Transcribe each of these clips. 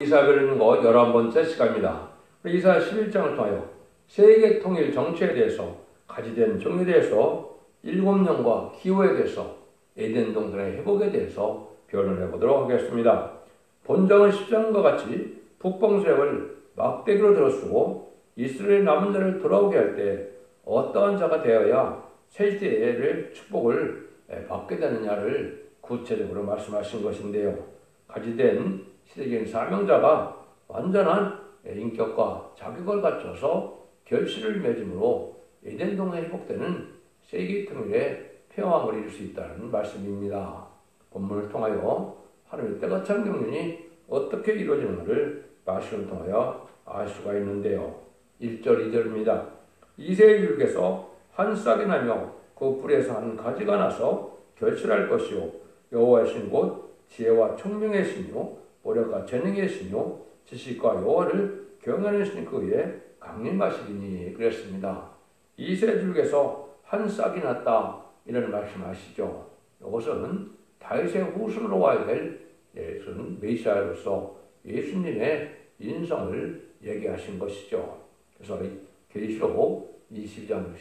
이사 그리는 것 11번째 시간입니다. 이사 11장을 통하여 세계 통일 정치에 대해서 가지된 종에 대해서 7년과 기후에 대해서 에덴 동산의 회복에 대해서 변론해 보도록 하겠습니다. 본장은 10장과 같이 북방 세력을 막대기로 들어쓰고 이스라엘 남은 자를 돌아오게 할 때 어떠한 자가 되어야 새 시대의 축복을 받게 되느냐를 구체적으로 말씀하신 것인데요. 가지된 시대적인 사명자가 완전한 인격과 자격을 갖춰서 결실을 맺음으로 에덴 동산에 회복되는 세계 통일의 평화를 이룰 수 있다는 말씀입니다. 본문을 통하여 하나님의 때가 찬 경륜이 어떻게 이루어지는가를 말씀을 통하여 알 수가 있는데요. 1절 2절입니다. 이새의 율에서 한 싹이 나며 그 뿔에서 한 가지가 나서 결실할 것이요 여호와의 신 곧 지혜와 총명의 신이요 모략과 재능의 신이요 지식과 여호와를 경외하는 신이 그의 강림하시리니 그랬습니다. 이새 율에서 한 싹이 났다 이런 말씀하시죠. 이것은 다윗의 후손으로 와야 될 예수는 메시아로서 예수님의 인성을 얘기하신 것이죠. 그래서 계시록 22장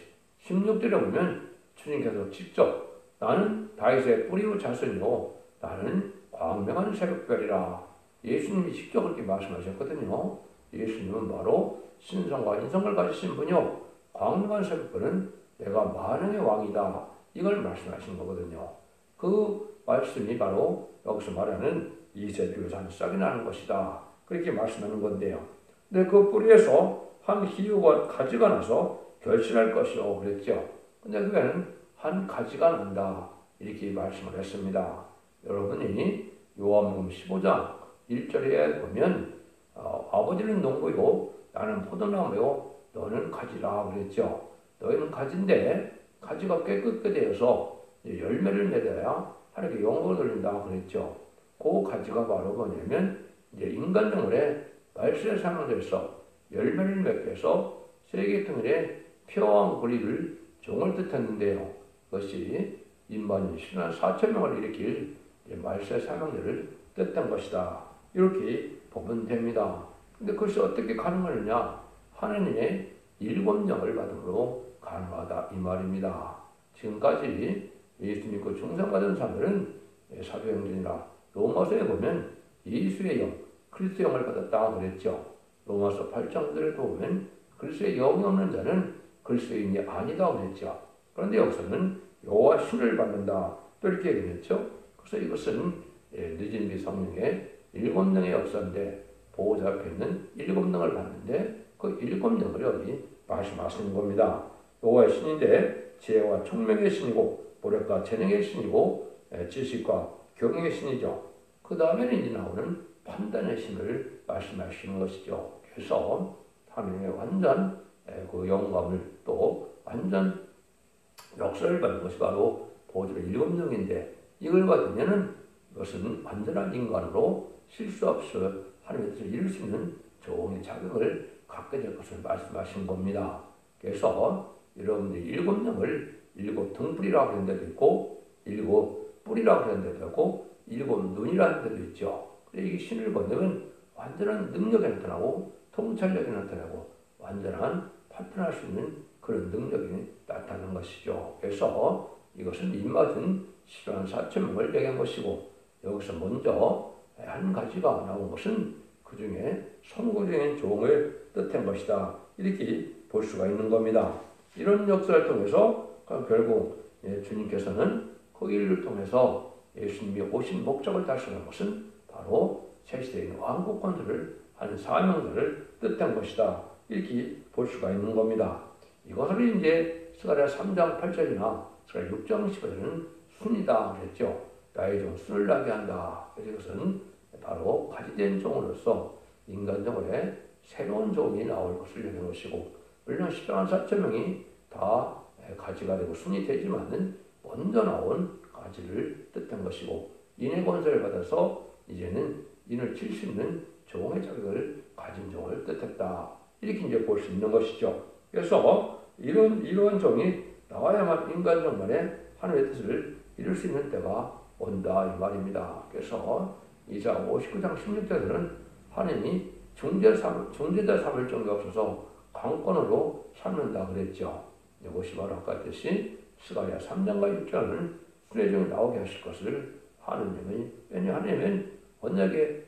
16절에 보면 주님께서 직접 나는 다윗의 뿌리요 자손이요 나는 광명한 새벽별이라 예수님이 직접 그렇게 말씀하셨거든요. 예수님은 바로 신성과 인성을 가지신 분이요 광명한 새벽별은 내가 만왕의 왕이다 이걸 말씀하신 거거든요. 그 말씀이 바로 여기서 말하는 이새줄에서 한 싹이 나는 것이다 그렇게 말씀하는 건데요. 근데 그 뿌리에서 한 희유가 가지가 나서 결실할 것이요 그랬죠. 근데 그게는 한 가지가 난다 이렇게 말씀을 했습니다. 여러분이 요한복음 15장 1절에 보면 아버지는 농부요 나는 포도나무요 너는 가지라 그랬죠. 너희는 가지인데 가지가 깨끗게 되어서 열매를 맺어야 하나님께 영광을 돌린다 그랬죠. 그 가지가 바로 뭐냐면 이제 인간 영혼의 말씀의 상황에서 열매를 맺게 해서 세계 통일의 평화와 권리를 종을 뜻했는데요. 그것이 인만이 10만 4천 명을 일으킬 말씀의 사명들을 뜻한 것이다. 이렇게 보면 됩니다. 근데 그것이 어떻게 가능하느냐? 하나님의 7영을 받음으로 가능하다 이 말입니다. 지금까지 예수 믿고 중생받은 사람들은 사도행전이나 로마서에 보면 예수의 영, 그리스도의 영을 받았다 그랬죠. 로마서 8장들에 보면 그리스도의 영이 없는 자는 그리스도인이 아니다 그랬죠. 그런데 여기서는 여호와 신을 받는다 또 이렇게 얘기했죠. 그래서 이것은 늦은 비 성령의 7영의 역사인데 보호자 앞에 있는 7영을 받는데 그 7영을 여기 말씀하시는 겁니다. 여호와의 신인데 지혜와 총명의 신이고 모략과 재능의 신이고 지식과 경영의 신이죠. 그 다음에는 이제 나오는 판단의 신을 말씀하시는 것이죠. 그래서 하나님의 완전 그 영광을 또 완전 역사를 받는 것이 바로 보호자의 7영인데 이걸 받으면은 이것은 완전한 인간으로 실수 없이 하나님의 뜻을 이룰 수 있는 종의 자격을 갖게 될 것을 말씀하신 겁니다. 그래서 여러분들이 7영을 7등불이라고 하는 데도 있고 7뿌리라고 하는 데도 있고 7눈이라는 데도 있죠. 이 신을 건너면 완전한 능력이 나타나고 통찰력이 나타나고 완전한 파편할 수 있는 그런 능력이 나타나는 것이죠. 그래서 이것은 입맛은 10만 4천 명을 얘기한 것이고 여기서 먼저 한 가지가 나온 것은 그 중에 선구적인 종을 뜻한 것이다. 이렇게 볼 수가 있는 겁니다. 이런 역사를 통해서 결국 주님께서는 그 일을 통해서 예수님이 오신 목적을 달성한 것은 바로 새 시대에 있는 왕국권들을 한 사명들을 뜻한 것이다. 이렇게 볼 수가 있는 겁니다. 이것을 이제 스가랴 3장 8절이나 스가랴 6장 10절은 순이다 그랬죠. 나의 종 순을 나게 한다. 그래서 이것은 바로 가지된 종으로서 인간 영혼에 새로운 종이 나올 것을 얘기한 것이고 물론 10만 4천 명이 다 가지가 되고 순이 되지만은 먼저 나온 가지를 뜻한 것이고 인의 권세를 받아서 이제는 인을 칠 수 있는 종의 자격을 가진 종을 뜻했다. 이렇게 이제 볼 수 있는 것이죠. 그래서 이런 종이 나와야만 인간 종만의 하나님의 뜻을 이룰 수 있는 때가 온다 이 말입니다. 그래서 이사 59장 16절에는 하느님이 중재자 삼을 정이 없어서 강권으로 삼는다 그랬죠. 이것이 바로 아까 했듯이 스가랴 3장과 6장은 순회중에 나오게 하실 것을 하느님은, 왜냐하면 하느님은 언약의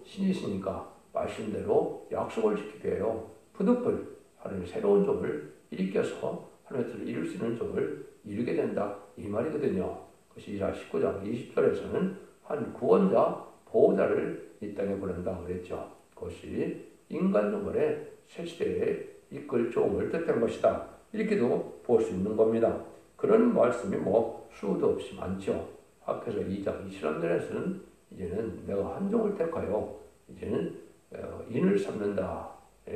신이시니까 말씀대로 약속을 지키게 해요. 부득불 하나님의 새로운 종을 일으켜서 하나님의 뜻을 이룰 수 있는 종을 이루게 된다 이 말이거든요. 그것이 이사 19장 20절에서는 한 구원자, 보호자를 이 땅에 보낸다 그랬죠. 그것이 인간 동물의 새 시대에 이끌 종을 뜻한 것이다. 이렇게도 볼 수 있는 겁니다. 그런 말씀이 수도 없이 많죠. 앞에서 2장 23절에서는 이제는 내가 한 종을 택하여 이제는 인을 삼는다.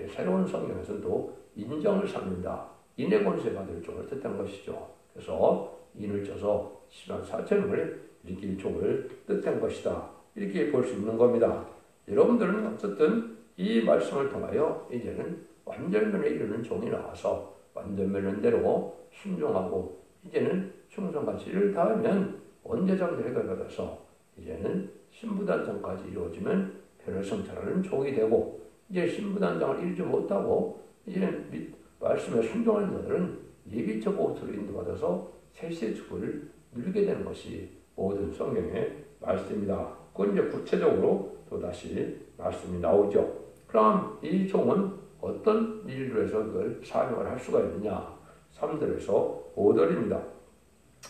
새로운 성경에서도 인정을 삼는다. 인의 권세 받을 종을 뜻한 것이죠. 그래서 인을 쳐서 10만 4천을 일으킬 종을 뜻한 것이다. 이렇게 볼 수 있는 겁니다. 여러분들은 어쨌든 이 말씀을 통하여 이제는 완전면에 이르는 종이 나와서 완전면대로 순종하고 이제는 충성과 지를 다하면 언제적 해결받아서 이제는 신부단장까지 이루어지면 변을 성찰하는 종이 되고, 이제 신부단장을 이루지 못하고 이제 말씀에 순종하는 자들은 예비적 옷으로 인도받아서 새시의 축복을 누리게 되는 것이 모든 성경의 말씀입니다. 그건 이제 구체적으로 또다시 말씀이 나오죠. 그럼 이 종은 어떤 일로 해서 그걸 사명을 할 수가 있느냐? 3절에서 5절입니다.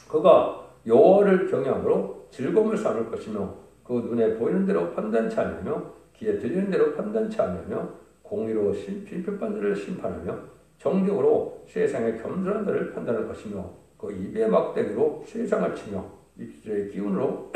그가 여호와를 경외함으로 즐거움을 삼을 것이며 그 눈에 보이는 대로 판단치 않으며 귀에 들리는 대로 판단치 않으며 공의로 빈필한 자를 심판하며 정직으로 세상의 겸손한 자를 판단할 것이며 그 입의 막대기로 세상을 치며 입술의 기운으로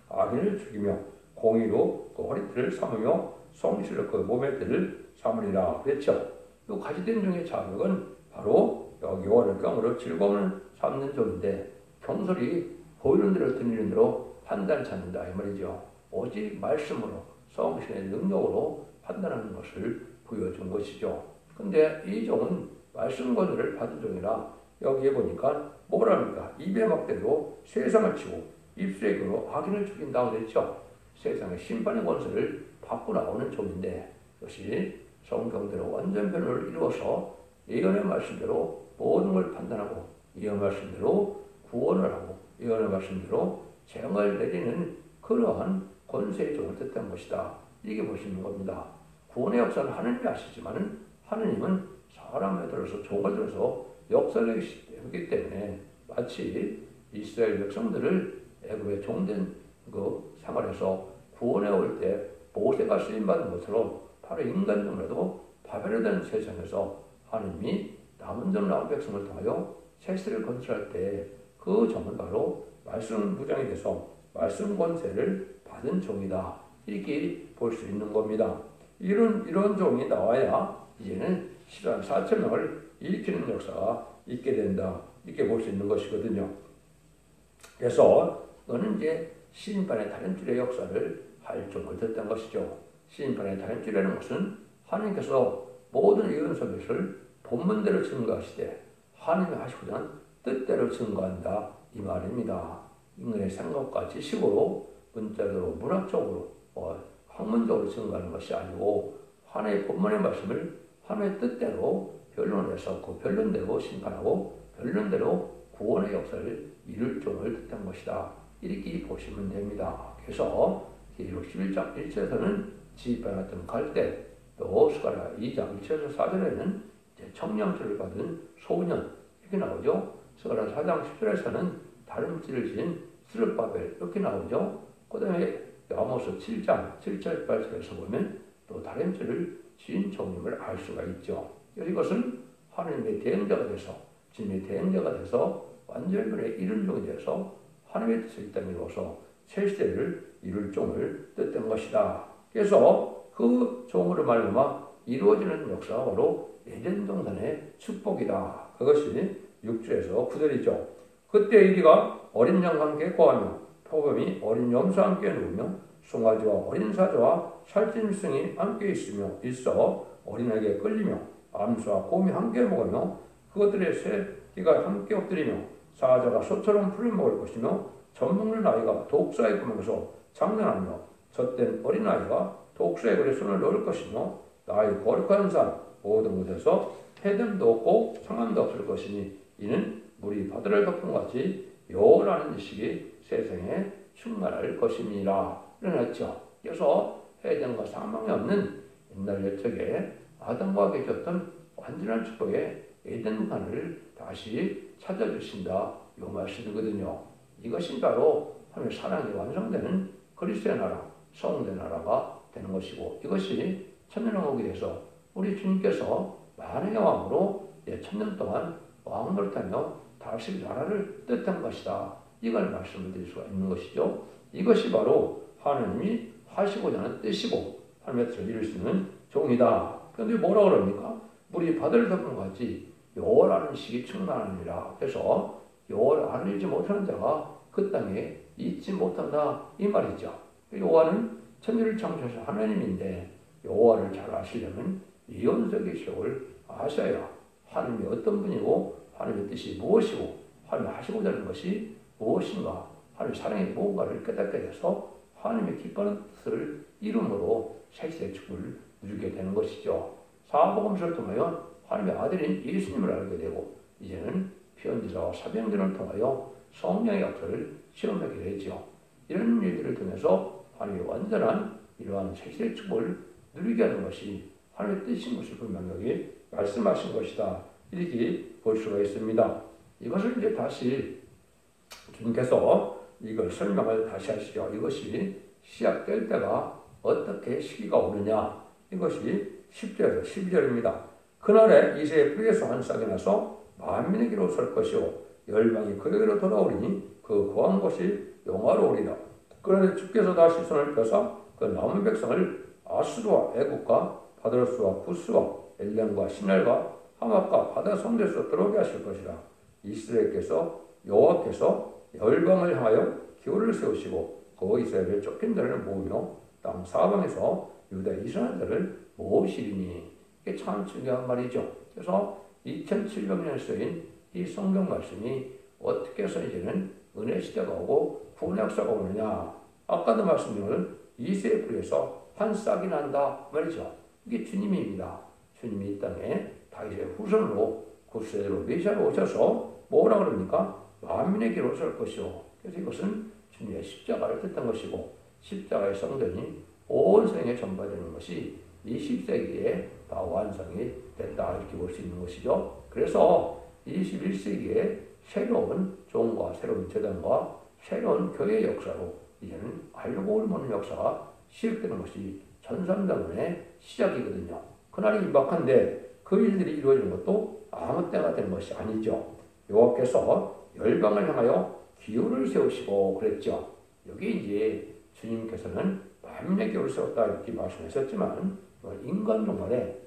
악인을 죽이며 공의로 그 허리띠를 삼으며 성실로 그 몸의 띠를 삼으리라 그랬죠. 이 가지된 종의 자격은 바로 여호와를 경외로 즐거움을 삼는 종인데 경솔이 보이는 대로 들리는 대로 판단치 않는다 이 말이죠. 오직 말씀으로 성신의 능력으로 판단하는 것을 보여준 것이죠. 근데 이 종은 말씀 권위를 받은 종이라 여기에 보니까 뭐랍니까? 입의 막대로 세상을 치고 입술의 귀로 악인을 죽인다고 그랬죠. 세상의 심판의 권세를 받고 나오는 종인데 이것이 성경대로 완전 변호를 이루어서 예언의 말씀대로 모든 걸 판단하고 예언의 말씀대로 구원을 하고 예언의 말씀대로 재앙을 내리는 그러한 권세의 종을 뜻한 것이다. 이렇게 보시는 겁니다. 구원의 역사는 하느님이 하시지만 하느님은 사람에 들어서 종을 들어서 역사를 하기 때문에 마치 이스라엘 백성들을 애굽의 종된 그 생활에서 구원해 올 때 모세가 쓰임받은 것처럼 바로 인간적으로도 바벨로된 세상에서 하느님이 남은 종 나온 백성을 통하여 세세를 건설할 때 그 종은 바로 말씀 무장이 돼서 말씀 권세를 받은 종이다. 이렇게 볼 수 있는 겁니다. 이런 종이 나와야 이제는 10만 4천 명을 일으키는 역사가 있게 된다. 이렇게 볼 수 있는 것이거든요. 그래서 너는 이제 시인판의 다른 줄의 역사를 할 종을 뜻한 것이죠. 시인판의 다른 줄이라는 것은 하나님께서 모든 예언 서비스를 본문대로 증거하시되 하나님이 하시고자 하는 뜻대로 증거한다 이 말입니다. 인간의 생각과 지식으로 문자적으로 문학적으로 학문적으로 증거하는 것이 아니고 하나님의 본문의 말씀을 하나님의 뜻대로 변론해서 그 변론대로 심판하고 변론대로 구원의 역사를 이룰 종을 뜻한 것이다. 이렇게 보시면 됩니다. 그래서 계시록 11장 1절에서는 지휘반 같은 갈대, 또 스가랴 2장 1절에서 4절에는 청량죄를 받은 소년 이렇게 나오죠. 스가랴 4장 10절에서는 다름질을 지은 스룹바벨 이렇게 나오죠. 그 다음에 아모스 7장 7절 8절에서 보면 또 다름질을 지은 종임을 알 수가 있죠. 이것은 하나님의 대행자가 돼서 진리의 대행자가 돼서 완전변에 이룬 종이 돼서 하나님의 뜻을 이 땅에 이루어서 새 시대를 이룰 종을 뜻한 것이다. 그래서 그 종으로 말미암아 이루어지는 역사가 바로 에덴 동산의 축복이다. 그것이 6절에서 9절이죠. 그때 이리가 어린 양과 함께 거하며 표범이 어린 염소와 함께 누우며 송아지와 어린 사자와 살찐승이 함께 있어 어린아이에게 끌리며 암수와 곰이 함께 먹으며 그것들의 새끼가 함께 엎드리며 사자가 소처럼 풀을 먹을 것이며 젖먹는 아이가 독사에 구멍에서 장난하며 젖된 어린아이가 독수의 글에 손을 넣을 것이며 나의 거룩한 산 모든 곳에서 해됨도 없고 상함도 없을 것이니 이는 물이 바다를 덮은 것 같이 여호와라는 지식이 세상에 충만할 것입니다. 이랬죠. 그래서 해됨과 사망이 없는 옛날 옛적에 아담과 계셨던 완전한 축복의 에덴간을 다시 찾아주신다. 이 말씀이거든요. 이것이 바로 하나님의 사랑이 완성되는 그리스도의 나라, 성도의 나라가 되는 것이고 이것이 천년왕국에 대해서 우리 주님께서 만왕의 왕으로 1000년 동안 왕 노릇하며 다시 나라를 뜻한 것이다. 이걸 말씀을 드릴 수가 있는 것이죠. 이것이 바로 하나님이 하시고자 하는 뜻이고 하나님의 뜻을 이룰 수 있는 종이다. 그런데 뭐라 그럽니까? 물이 바다를 덮은 것 같이 여호와라는 식이 충만하니라. 그래서 여호와를 알지 못하는 자가 그 땅에 있지 못한다. 이 말이죠. 여호와는 천지를 창조하신 하나님인데 여호와를 잘 아시려면 예언서의 기록을 아셔야 하나님이 어떤 분이고 하나님의 뜻이 무엇이고 하나님이 하시고자 하는 것이 무엇인가 하나님의 사랑이 무언가를 깨닫게 돼서 하나님의 기뻐하는 뜻을 이름으로 세세의 축복을 누리게 되는 것이죠. 사복음서를 통하여 하나님의 아들인 예수님을 알게 되고 이제는 편지자와 사병들을 통하여 성령의 역사를 체험하게 되죠. 이런 일들을 통해서 하나님의 완전한 이러한 세세의 축복을 누리게 하는 것이 하나님의 뜻인 것을 분명하게 말씀하신 것이다. 이렇게 볼 수가 있습니다. 이것을 이제 다시 주님께서 이걸 설명을 다시 하시죠. 이것이 시작될 때가 어떻게 시기가 오느냐. 이것이 10절에서 12절입니다. 그날에 이새의 뿌리에서 한 싹이 나서 만민에게로 설 것이요 열방이 그에게로 돌아오리니 그 거한 곳이 영화로우리라. 그런데 주께서 다시 손을 펴사 그 남은 백성을 아수르와 애국과 바드로스와 구스와 엘렘과 신랄과 하맛과 바다 성대에서 들어오게 하실 것이라. 이스라엘께서 여호와께서 열방을 향하여 기호를 세우시고 그 이스라엘을 쫓긴 자를 모으며 땅 사방에서 유다 이스라엘들을 모으시리니. 이게 참 중요한 말이죠. 그래서 2700년 쓰인 이 성경 말씀이 어떻게 해서 이제는 은혜 시대가 오고 구원의 역사가 오느냐. 아까도 말씀드린 이새의 뿌리에서 한 싹이 난다 말이죠. 이게 주님입니다. 주님이 이 땅에 다윗의 후손으로 구세대로 메시아로 오셔서 뭐라 그럽니까? 만민에게로 설 것이요. 그래서 이것은 주님의 십자가를 뜻한 것이고 십자가의 성전이 온 세상에 전파되는 것이 20세기에 다 완성이 됐다 이렇게 볼 수 있는 것이죠. 그래서 21세기에 새로운 종과 새로운 재단과 새로운 교회의 역사로 이제는 알고 모르는 역사가 시작되는 것이 전삼단원의 시작이거든요. 그날이 임박한데 그 일들이 이루어지는 것도 아무 때나 되는 것이 아니죠. 여호와께서 열방을 향하여 기호를 세우시고 그랬죠. 여기 이제 주님께서는 만민의 기호를 세웠다 이렇게 말씀하셨지만 인간 종말에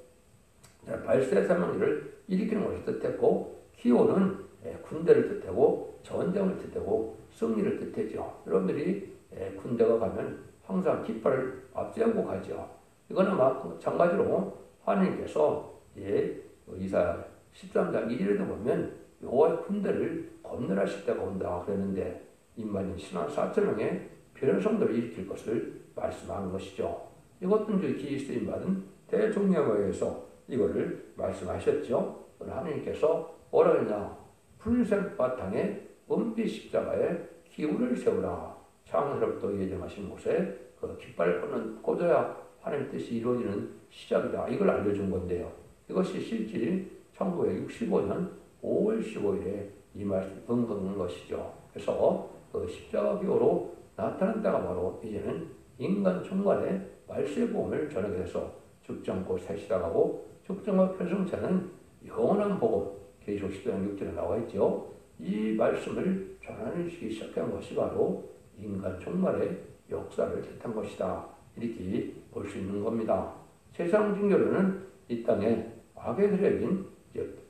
발세사망리를 일으키는 것을 뜻했고 기호는 군대를 뜻하고 전쟁을 뜻하고 승리를 뜻하죠. 여러분들이 군대가 가면 항상 깃발을 앞세우고 가죠. 이거는 마찬가지로 하나님께서 이사야 13장 1절에도 보면 여호와의 군대를 건널하실 때가 온다 그랬는데 임마님 신한 4천명의 변성들을 일으킬 것을 말씀하는 것이죠. 이것도 이제 기이 쓰임받은 대종려모에서 이거를 말씀하셨죠. 하나님께서 뭐라 그러냐. 푸른색 바탕에 은빛 십자가에 기울을 세우라. 창세로부터 예정하신 곳에 그 깃발을 꽂는 꽂아야 하나님의 뜻이 이루어지는 시작이다. 이걸 알려준 건데요. 이것이 실질이 1965년 5월 15일에 이 말씀이 은거는 것이죠. 그래서 그 십자가 기호로 나타난 때가 바로 이제는 인간 총괄의 말세의 복음을 전하게 돼서 죽지 않고 새시다가고 죽지 않고 편성체는 영원한 복음 계시록 10장 6절에 나와 있죠. 이 말씀을 전하는 시기 시작한 것이 바로 인간 종말의 역사를 뜻한 것이다. 이렇게 볼 수 있는 겁니다. 세상 징조로는 이 땅에 악의 세력인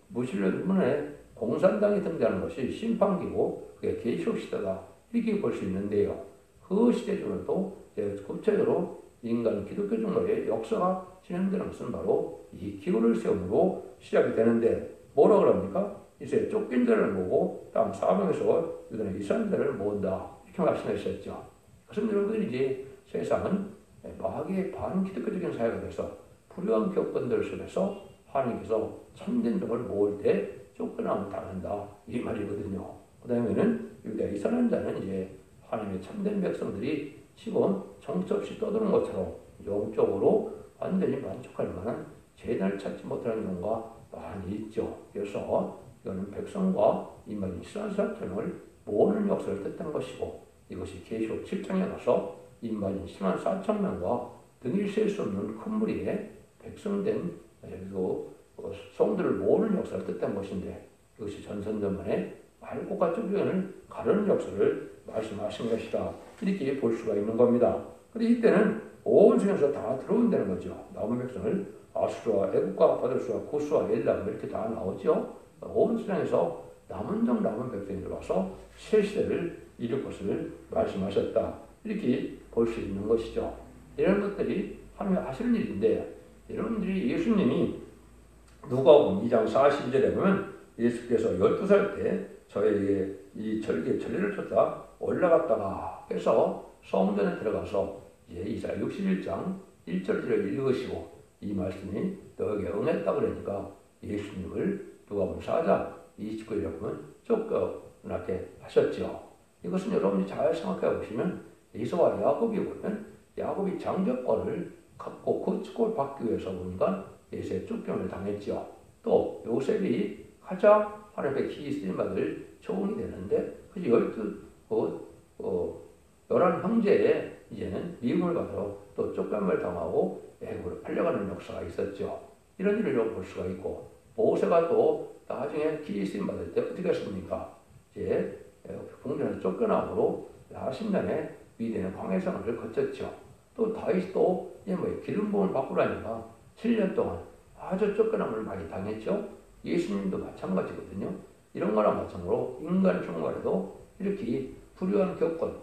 무신론문에 공산당이 등장하는 것이 심판기고 그게 계시록 시대다. 이렇게 볼 수 있는데요. 그 시대 중에도 구체적으로 인간 기독교 종말의 역사가 진행되는 것은 바로 이 기호를 세움으로 시작이 되는데 뭐라 그럽니까? 이제 쫓긴 자를 모으고 땅 사방에서 유다는 이스라엘을 모은다. 이렇게 말씀하셨죠. 그것은 여러분들이 이제 세상은 마귀의 반기독교적인 사회가 돼서 불의한 교권들 속에서 하나님께서 참된 종을 모을 때 쫓겨남을 당한다 이 말이거든요. 그 다음에는 유다 이스라엘 자는 이제 하나님의 참된 백성들이 지금 정처없이 떠드는 것처럼 영적으로 완전히 만족할 만한 재단을 찾지 못하는 경우가 많이 있죠. 그래서 이거는 백성과 이만 이스라엘 사람을 모으는 역사를 뜻한 것이고 이것이 계시록 7장에 가서 인만인 10만 4천 명과 등일 셀 수 없는 큰 무리에 백성된 성들을 모으는 역사를 뜻한 것인데 이것이 전선전만의 맑고 같은 표현을 가르는 역사를 말씀하신 것이다. 이렇게 볼 수가 있는 겁니다. 그런데 이때는 온 세상에서 다 들어온다는 거죠. 남은 백성을 아수르와 애국과 바들수와 구스와 엘람 이렇게 다 나오죠. 온 세상에서 남은 백성이 들어와서 새 시대를 이룰 것을 말씀하셨다. 이렇게 볼 수 있는 것이죠. 이런 것들이 하나님이 하시는 일인데 여러분들이 예수님이 누가복음 2장 42절에 보면 예수께서 12살 때 저에게 이 전례를 줬다 올라갔다가 해서 성전에 들어가서 이제 이사야 61장 1절을 읽으시고 이 말씀이 너에게 응했다 그러니까 예수님을 누가복음 4장 29절에 보면 쫓겨나게 하셨죠. 이것은 여러분이 잘 생각해 보시면 에서와 야곱이 보면 야곱이 장자권을 갖고 그 축복을 받기 위해서 보니까 에서의 쫓겨남을 당했죠. 또 요셉이 가장 하나님의 기이 쓰임받을 종이 되는데 그 11 형제에 이제는 미움을 받아 또 쫓겨남을 당하고 애굽으로 팔려가는 역사가 있었죠. 이런 일을 볼 수가 있고 모세가 또 나중에 기이 쓰임받을 때 어떻게 했습니까? 이제 궁전에서 쫓겨남으로 40년의 미디안의 광해생활을 거쳤죠. 또 다윗도 기름 부음을 받고라니까 7년 동안 아주 쫓겨남을 많이 당했죠. 예수님도 마찬가지거든요. 이런 거랑 마찬가지로 인간 총괄에도 이렇게 불의한 교권,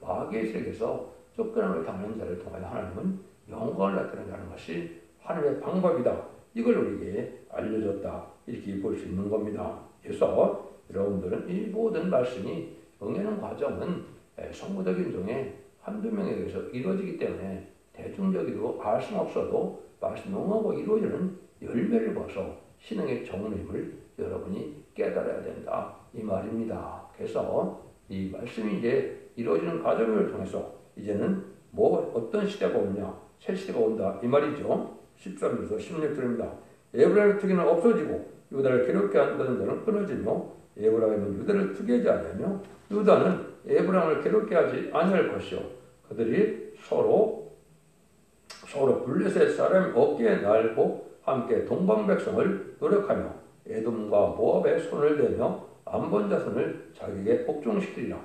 마귀의 세력에서 쫓겨남을 당하는 자를 통하여 하나님은 영광을 나타낸다는 것이 하나님의 방법이다. 이걸 우리에게 알려줬다. 이렇게 볼 수 있는 겁니다. 그래서 여러분들은 이 모든 말씀이 응하는 과정은 성부적인 종의 한두 명에 의해서 이루어지기 때문에 대중적이고 알 수 없어도 말씀 응하고 이루어지는 열매를 봐서 신앙의 정림을 여러분이 깨달아야 된다. 이 말입니다. 그래서 이 말씀이 이제 이루어지는 과정을 통해서 이제는 어떤 시대가 오냐, 새 시대가 온다. 이 말이죠. 13절에서 16절입니다. 에브라임의 특기는 없어지고 유다를 괴롭게 하는 자는 끊어지며 에브라임은 유다를 특이하지 아니하며 유다는 에브라임을 괴롭게 하지 아니할 것이요 그들이 서로 블레셋 사람 어깨에 날고 함께 동방 백성을 노력하며 에돔과 모압에 손을 대며 암본 자손을 자기에게 복종시키리라.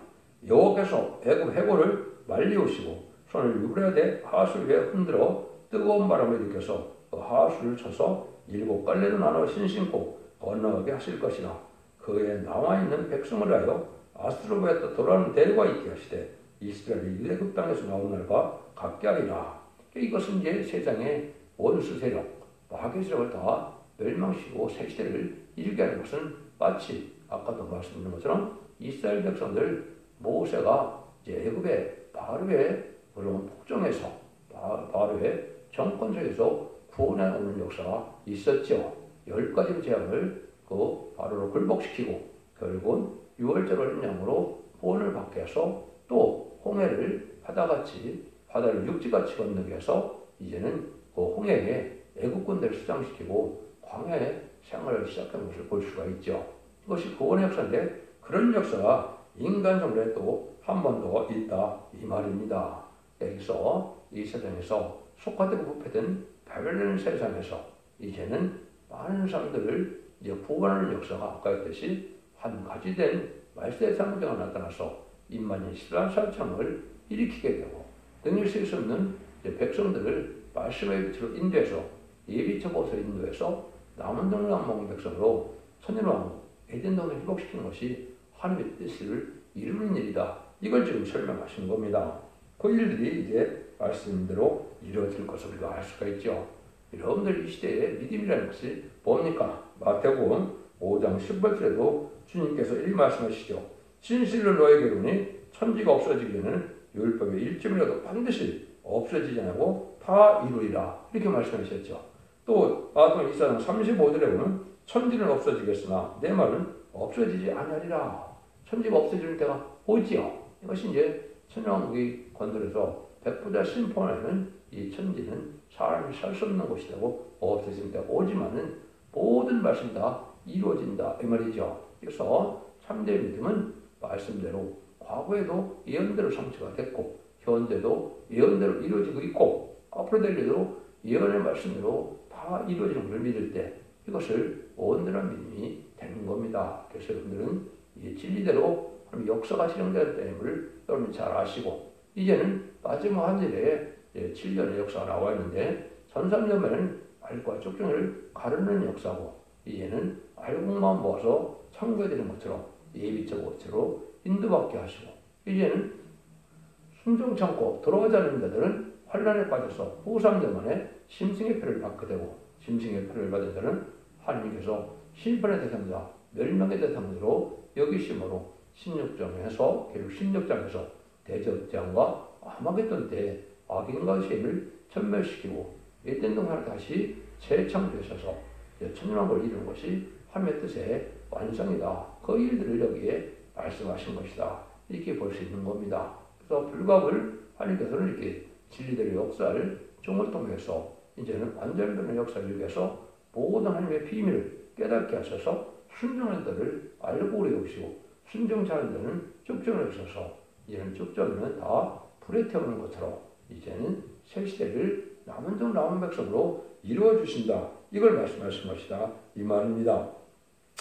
여호와께서 애굽 해골을 말리우시고 손을 유브라데 하수 위에 흔들어 뜨거운 바람을 일으켜서 그 하수를 쳐서 7 갈래로 나눠 신신고 건너가게 하실 것이라. 그에 남아있는 백성을 하여 아스로베에서 돌아오는 대가 있게 하시되 이스라엘이 유대국 땅에서 나온 날과 같게 하리라. 이것은 이제 세상의 원수 세력, 마귀 세력을 다 멸망시키고 새 시대를 이루게 하는 것은 마치 아까도 말씀드린 것처럼 이스라엘 백성들 모세가 이제 애굽의 바로의 물론 폭정에서 바로의 정권 속에서 구원해 오는 역사가 있었죠. 10가지 재앙을 그 바로를 굴복시키고 결국은 6월절 양으로 구원을 받게 해서 또 홍해를 바다를 육지같이 건너게 해서 이제는 그 홍해에 애국군대를 수장시키고 광야의 생활을 시작한 것을 볼 수가 있죠. 이것이 구원의 역사인데 그런 역사가 인간 정도에 또 한 번 더 있다 이 말입니다. 여기서 이 세상에서 속화되고 부패된 바벨론 세상에서 이제는 많은 사람들을 이제 구원하는 역사가 아까 했듯이 한 가지 된 말세의 상징가 나타나서 인만인 이스라엘 사창을 일으키게 되고 등일 수 없는 백성들을 말씀의 빛으로 인도해서 예비처 보서 인도해서 남은 동남 먹은 백성으로 천일왕 에덴동을 회복시키는 것이 하나님의 뜻을 이루는 일이다. 이걸 지금 설명하시는 겁니다. 그 일들이 이제 말씀대로 이루어질 것을 우리가 알 수가 있죠. 여러분들 이 시대의 믿음이라는 것이 뭡니까? 마태복음 5장 10절에도 주님께서 이렇게 말씀하시죠. 진실을 너에게 이르니 천지가 없어지기 전에는 율법의 1점이라도 반드시 없어지지 않고 다 이루리라 이렇게 말씀하셨죠. 또 마가복음 24장 35절에 보면 천지는 없어지겠으나 내 말은 없어지지 않으리라. 천지가 없어지는 때가 오지요. 이것이 이제 천왕국이 건드려서 백부자 심판하는 이 천지는 사람이 살 수 없는 곳이라고 없어지는 때가 오지만은 모든 말씀 다 이루어진다 이 말이죠. 그래서 참된 믿음은 말씀대로 과거에도 예언대로 성취가 됐고 현재도 예언대로 이루어지고 있고 앞으로 될 일도 예언의 말씀대로 다 이루어지는 것을 믿을 때 이것을 온전한 믿음이 되는 겁니다. 그래서 여러분들은 이 진리대로 역사가 실행되는 여러분 잘 아시고 이제는 마지막 한 절에 7년의 역사가 나와 있는데 전삼년에는 알과 쪽정을 가르는 역사고 이제는 알곡만 모아서 창조해 되는 것처럼 예비적 옷으로 인도받게 하시고 이제는 순종 참고 들어가지 않는 자들은 환란에 빠져서 후 3년 만에 심승의 표를 받게 되고 심승의 표를 받은 자는 하나님께서 심판의 대상자 멸망의 대상자로 여기심으로 16장에서 결국 16장에서 대접장과 아마겟돈 때 악인과 죄를 전멸시키고 에덴 동산을 다시 재창조하셔서 천년왕국을 이루는 것이 하나님의 뜻의 완성이다. 그 일들을 여기에 말씀하신 것이다. 이렇게 볼 수 있는 겁니다. 그래서 불갑을 하나님께서는 이렇게 진리대로 역사를 종을 통해서 이제는 완전변의 역사를 위해서 모든 하나님의 비밀을 깨닫게 하셔서 순종한 자를 알고 오래 여기시고 순종치 않은 자는 쭉정을 하셔서 이제는 쭉정이는 다 불에 태우는 것처럼 이제는 새 시대를 남은 종 남은 백성으로 이루어 주신다. 이걸 말씀하신 것이다. 이 말입니다.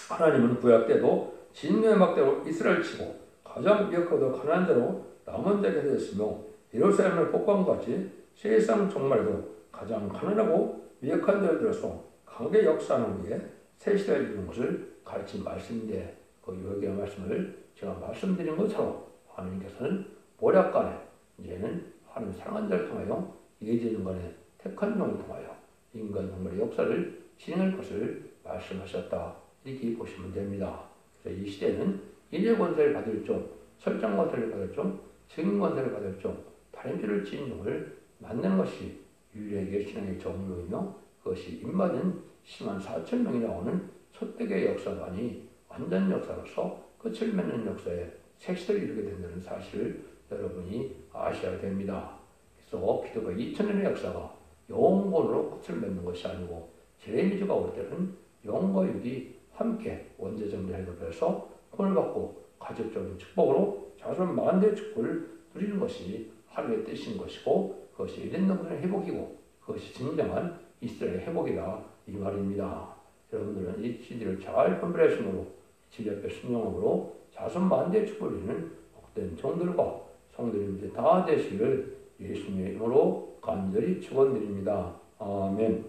하나님은 구약 때도 진노의 막대로 이스라엘 치고 가장 미약하고 가난한 자로 남은 자에게 되었으며 예루살렘을 복광과 같이 세상 종말도 가장 가난하고 미약한 자를 들어서 강하게 역사하는 위에 새 시대를 이루는 것을 가르친 말씀인데 그 요기의 말씀을 제가 말씀드린 것처럼 하나님께서는 모략간에 이제는 하나님 사랑한 자를 통하여 예제인간의 택한 종을 통하여 인간 정말의 역사를 진행할 것을 말씀하셨다. 이렇게 보시면 됩니다. 그래서 이 시대는 인의 권세를 받을 종, 설정 권세를 받을 종, 증인 권세를 받을 종, 다림질을 지은 종을 만나는 것이 유일하게 신앙의 정로이며 그것이 임받은 10만 4천 명이 나오는 첫대의 역사가 아니 완전 역사로서 끝을 맺는 역사에 색시를 이루게 된다는 사실을 여러분이 아셔야 됩니다. 그래서 기독교 2000년의 역사가 영원으로 끝을 맺는 것이 아니고 제레미주가 올 때는 영과 육이 함께 원죄정리를 해결해서 혼을 받고 가족적인 축복으로 자손 만대의 축복을 누리는 것이 하나님의 뜻인 것이고 그것이 에덴 동산의 회복이고 그것이 진정한 이스라엘의 회복이다 이 말입니다. 여러분들은 이 진리를 잘 분별하심으로 진리 앞에 순종함으로 자손 만대의 축복을 누리는 복된 종들과 성도님들 다 되시기를 예수님의 이름으로 간절히 축원드립니다. 아멘.